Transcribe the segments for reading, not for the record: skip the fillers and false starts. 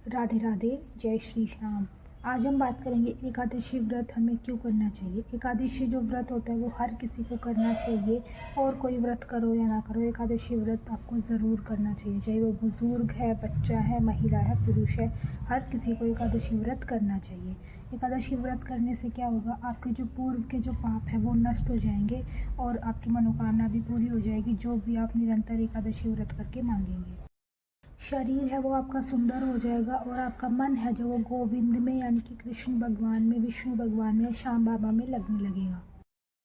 राधे राधे, जय श्री श्याम। आज हम बात करेंगे एकादशी व्रत हमें क्यों करना चाहिए। एकादशी जो व्रत होता है वो हर किसी को करना चाहिए, और कोई व्रत करो या ना करो, एकादशी व्रत आपको ज़रूर करना चाहिए। चाहे वो बुज़ुर्ग है, बच्चा है, महिला है, पुरुष है, हर किसी को एकादशी व्रत करना चाहिए। एकादशी व्रत करने से क्या होगा, आपके जो पूर्व के जो पाप है वो नष्ट हो जाएंगे और आपकी मनोकामना भी पूरी हो जाएगी, जो भी आप निरंतर एकादशी व्रत करके मांगेंगे। शरीर है वो आपका सुंदर हो जाएगा, और आपका मन है जो वो गोविंद में यानी कि कृष्ण भगवान में, विष्णु भगवान में, श्याम बाबा में लगने लगेगा।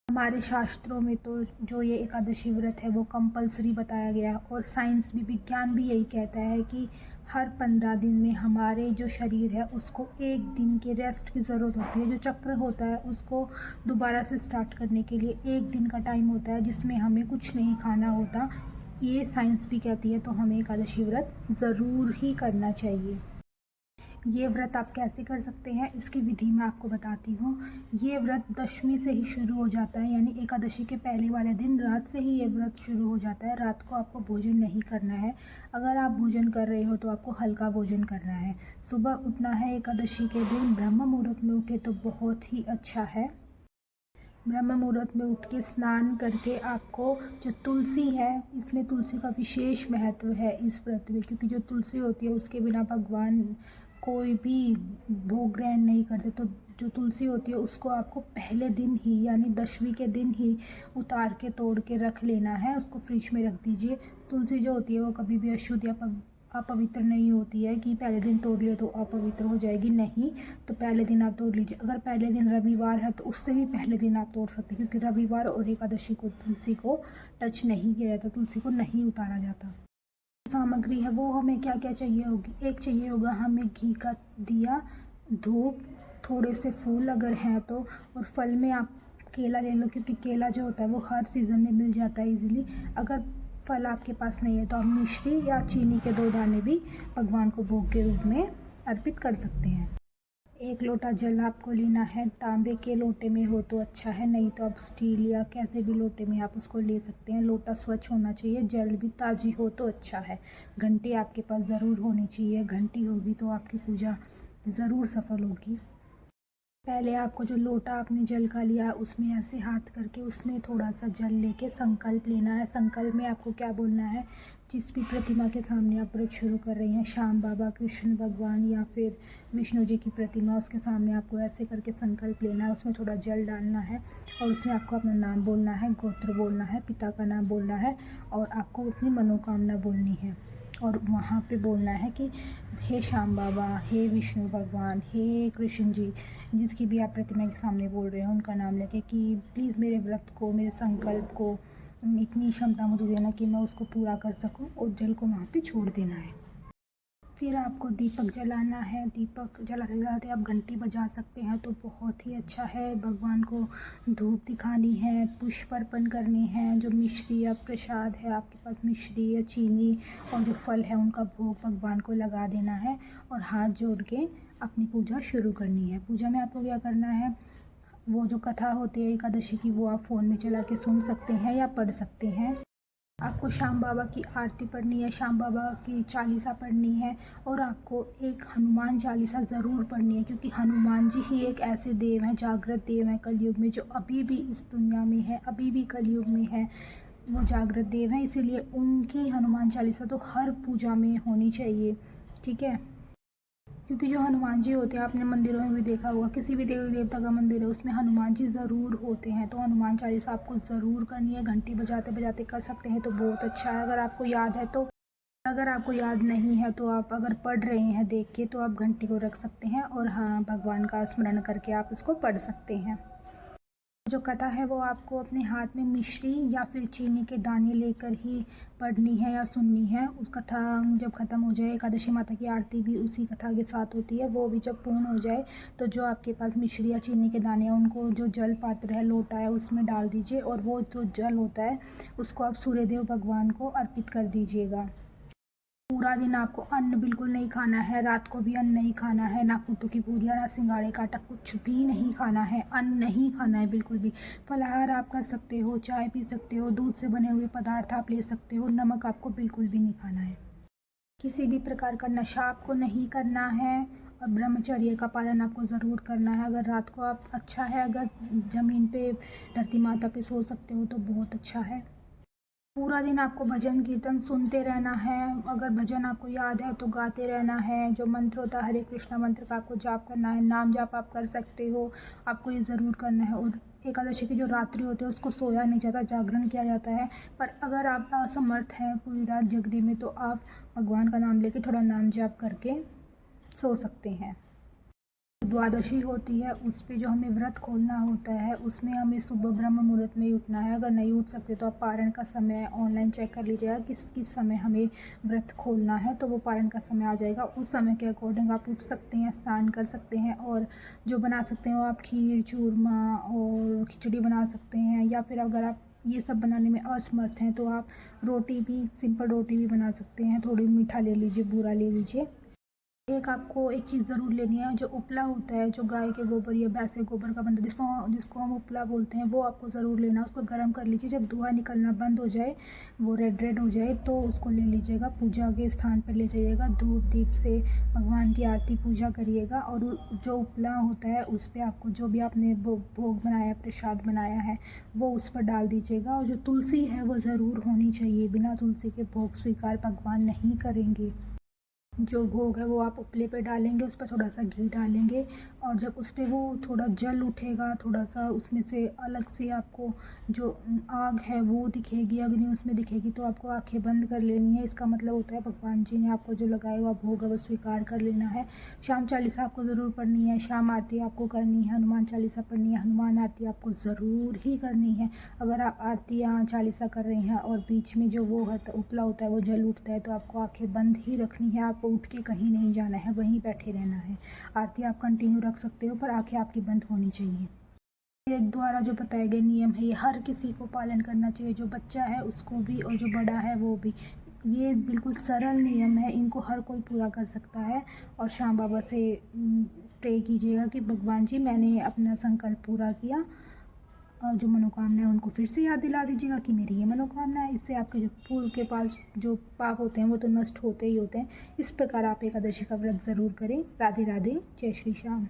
हमारे शास्त्रों में तो जो ये एकादशी व्रत है वो कंपलसरी बताया गया, और साइंस भी, विज्ञान भी यही कहता है कि हर 15 दिन में हमारे जो शरीर है उसको एक दिन के रेस्ट की ज़रूरत होती है। जो चक्र होता है उसको दोबारा से स्टार्ट करने के लिए एक दिन का टाइम होता है, जिसमें हमें कुछ नहीं खाना होता। ये साइंस भी कहती है, तो हमें एकादशी व्रत ज़रूर ही करना चाहिए। ये व्रत आप कैसे कर सकते हैं, इसकी विधि मैं आपको बताती हूँ। ये व्रत दशमी से ही शुरू हो जाता है, यानी एकादशी के पहले वाले दिन रात से ही ये व्रत शुरू हो जाता है। रात को आपको भोजन नहीं करना है। अगर आप भोजन कर रहे हो तो आपको हल्का भोजन करना है। सुबह उठना है एकादशी के दिन, ब्रह्म मुहूर्त में उठे तो बहुत ही अच्छा है। ब्रह्म मुहूर्त में उठ के स्नान करके आपको जो तुलसी है, इसमें तुलसी का विशेष महत्व है इस व्रत में, क्योंकि जो तुलसी होती है उसके बिना भगवान कोई भी भोग ग्रहण नहीं करते। तो जो तुलसी होती है उसको आपको पहले दिन ही यानी दशमी के दिन ही उतार के तोड़ के रख लेना है, उसको फ्रिज में रख दीजिए। तुलसी जो होती है वो कभी भी अशुद्ध या अपवित्र नहीं होती है कि पहले दिन तोड़ लियो तो अपवित्र हो जाएगी, नहीं। तो पहले दिन आप तोड़ लीजिए। अगर पहले दिन रविवार है तो उससे भी पहले दिन आप तोड़ सकते हैं, क्योंकि रविवार और एकादशी को तुलसी को टच नहीं किया जाता, तुलसी को नहीं उतारा जाता। सामग्री है वो हमें क्या क्या चाहिए होगी। एक चाहिए होगा हमें घी का दिया, धूप, थोड़े से फूल अगर हैं तो, और फल में आप केला ले लो, क्योंकि केला जो होता है वो हर सीज़न में मिल जाता है इजीली। अगर फल आपके पास नहीं है तो आप मिश्री या चीनी के 2 दाने भी भगवान को भोग के रूप में अर्पित कर सकते हैं। 1 लोटा जल आपको लेना है। तांबे के लोटे में हो तो अच्छा है, नहीं तो आप स्टील या कैसे भी लोटे में आप उसको ले सकते हैं। लोटा स्वच्छ होना चाहिए, जल भी ताज़ी हो तो अच्छा है। घंटी आपके पास ज़रूर होनी चाहिए, घंटी होगी तो आपकी पूजा ज़रूर सफल होगी। पहले आपको जो लोटा आपने जल का लिया उसमें ऐसे हाथ करके उसमें थोड़ा सा जल लेके संकल्प लेना है। संकल्प में आपको क्या बोलना है, जिस भी प्रतिमा के सामने आप व्रत शुरू कर रही हैं, श्याम बाबा, कृष्ण भगवान या फिर विष्णु जी की प्रतिमा, उसके सामने आपको ऐसे करके संकल्प लेना है। उसमें थोड़ा जल डालना है और उसमें आपको अपना नाम बोलना है, गोत्र बोलना है, पिता का नाम बोलना है, और आपको अपनी मनोकामना बोलनी है। और वहाँ पे बोलना है कि हे श्याम बाबा, हे विष्णु भगवान, हे कृष्ण जी, जिसकी भी आप प्रतिमा के सामने बोल रहे हो उनका नाम लेके, कि प्लीज़ मेरे व्रत को, मेरे संकल्प को इतनी क्षमता मुझे देना कि मैं उसको पूरा कर सकूं, और जल को वहाँ पे छोड़ देना है। फिर आपको दीपक जलाना है। दीपक जलाते जलाते आप घंटी बजा सकते हैं तो बहुत ही अच्छा है। भगवान को धूप दिखानी है, पुष्प अर्पण करने हैं। जो मिश्री या प्रसाद है आपके पास, मिश्री या चीनी और जो फल है उनका भोग भगवान को लगा देना है, और हाथ जोड़ के अपनी पूजा शुरू करनी है। पूजा में आपको क्या करना है, वो जो कथा होती है एकादशी की वो आप फ़ोन में चला के सुन सकते हैं या पढ़ सकते हैं। आपको श्याम बाबा की आरती पढ़नी है, श्याम बाबा की चालीसा पढ़नी है, और आपको एक हनुमान चालीसा ज़रूर पढ़नी है, क्योंकि हनुमान जी ही एक ऐसे देव हैं, जागृत देव हैं कलयुग में, जो अभी भी इस दुनिया में है, अभी भी कलयुग में है। वो जागृत देव हैं, इसीलिए उनकी हनुमान चालीसा तो हर पूजा में होनी चाहिए, ठीक है। क्योंकि जो हनुमान जी होते हैं, आपने मंदिरों में भी देखा होगा, किसी भी देवी देवता का मंदिर है उसमें हनुमान जी ज़रूर होते हैं। तो हनुमान चालीसा आपको ज़रूर करनी है। घंटी बजाते बजाते कर सकते हैं तो बहुत अच्छा है, अगर आपको याद है तो। अगर आपको याद नहीं है तो आप अगर पढ़ रहे हैं देख के तो आप घंटी को रख सकते हैं, और हाँ, भगवान का स्मरण करके आप इसको पढ़ सकते हैं। जो कथा है वो आपको अपने हाथ में मिश्री या फिर चीनी के दाने लेकर ही पढ़नी है या सुननी है। उस कथा जब ख़त्म हो जाए, एकादशी माता की आरती भी उसी कथा के साथ होती है, वो भी जब पूर्ण हो जाए तो जो आपके पास मिश्री या चीनी के दाने हैं उनको जो जल पात्र है, लोटा है, उसमें डाल दीजिए, और वो जो जल होता है उसको आप सूर्यदेव भगवान को अर्पित कर दीजिएगा। पूरा दिन आपको अन्न बिल्कुल नहीं खाना है, रात को भी अन्न नहीं खाना है, ना कुट्टू की पूरियाँ, ना सिंगाड़े का आटा, कुछ भी नहीं खाना है, अन्न नहीं खाना है बिल्कुल भी। फलाहार आप कर सकते हो, चाय पी सकते हो, दूध से बने हुए पदार्थ आप ले सकते हो, नमक आपको बिल्कुल भी नहीं खाना है। किसी भी प्रकार का नशा आपको नहीं करना है और ब्रह्मचर्य का पालन आपको ज़रूर करना है। अगर रात को आप अच्छा है अगर ज़मीन पे धरती माता पे सो सकते हो तो बहुत अच्छा है। पूरा दिन आपको भजन कीर्तन सुनते रहना है। अगर भजन आपको याद है तो गाते रहना है। जो मंत्र होता है हरे कृष्णा मंत्र का आपको जाप करना है। नाम जाप आप कर सकते हो, आपको ये ज़रूर करना है। और एकादशी की जो रात्रि होती है उसको सोया नहीं जाता, जागरण किया जाता है। पर अगर आप असमर्थ हैं पूरी रात जगने में तो आप भगवान का नाम लेके थोड़ा नाम जाप करके सो सकते हैं। द्वादशी होती है उस पे जो हमें व्रत खोलना होता है उसमें हमें सुबह ब्रह्म मुहूर्त में ही उठना है। अगर नहीं उठ सकते तो आप पारण का समय ऑनलाइन चेक कर लीजिएगा किस किस समय हमें व्रत खोलना है, तो वो पारण का समय आ जाएगा। उस समय के अकॉर्डिंग आप उठ सकते हैं, स्नान कर सकते हैं और जो बना सकते हैं वो आप खीर चूरमा और खिचड़ी बना सकते हैं। या फिर अगर आप ये सब बनाने में असमर्थ हैं तो आप रोटी भी, सिंपल रोटी भी बना सकते हैं। थोड़ी मीठा ले लीजिए, बूरा ले लीजिए। एक आपको एक चीज़ ज़रूर लेनी है, जो उपला होता है जो गाय के गोबर या भैंस के गोबर का बनता है जिसको हम उपला बोलते हैं, वो आपको ज़रूर लेना है। उसको गर्म कर लीजिए, जब धुआं निकलना बंद हो जाए, वो रेड रेड हो जाए तो उसको ले लीजिएगा, पूजा के स्थान पर ले जाइएगा, धूप दीप से भगवान की आरती पूजा करिएगा। और जो उपला होता है उस पर आपको जो भी आपने भोग बनाया, प्रसाद बनाया है, वो उस पर डाल दीजिएगा। और जो तुलसी है वो ज़रूर होनी चाहिए, बिना तुलसी के भोग स्वीकार भगवान नहीं करेंगे। जो भोग है वो आप उपले पे डालेंगे, उस पर थोड़ा सा घी डालेंगे और जब उस पर वो थोड़ा जल उठेगा, थोड़ा सा उसमें से अलग से आपको जो आग है वो दिखेगी, अग्नि उसमें दिखेगी, तो आपको आंखें बंद कर लेनी है। इसका मतलब होता है भगवान जी ने आपको जो लगाया हुआ भोग है वो स्वीकार कर लेना है। शाम चालीसा आपको ज़रूर पढ़नी है, शाम आरती आपको करनी है, हनुमान चालीसा पढ़नी है, हनुमान आरती आपको ज़रूर ही करनी है। अगर आप आरती या चालीसा कर रही हैं और बीच में जो वो है उपला होता है वो जल उठता है तो आपको आंखें बंद ही रखनी है, आपको उठ के कहीं नहीं जाना है, वहीं बैठे रहना है। आरती आप कंटिन्यू रख सकते हो पर आंखें आपकी बंद होनी चाहिए। मेरे द्वारा जो बताए गए नियम है ये हर किसी को पालन करना चाहिए, जो बच्चा है उसको भी और जो बड़ा है वो भी। ये बिल्कुल सरल नियम है, इनको हर कोई पूरा कर सकता है। और श्याम बाबा से प्रे कीजिएगा कि भगवान जी मैंने अपना संकल्प पूरा किया, और जो मनोकामना है उनको फिर से याद दिला दीजिएगा कि मेरी ये मनोकामना है। इससे आपके जो पूर्व के पास जो पाप होते हैं वो तो नष्ट होते ही होते हैं। इस प्रकार आप एकादशी का व्रत ज़रूर करें। राधे राधे, जय श्री श्याम।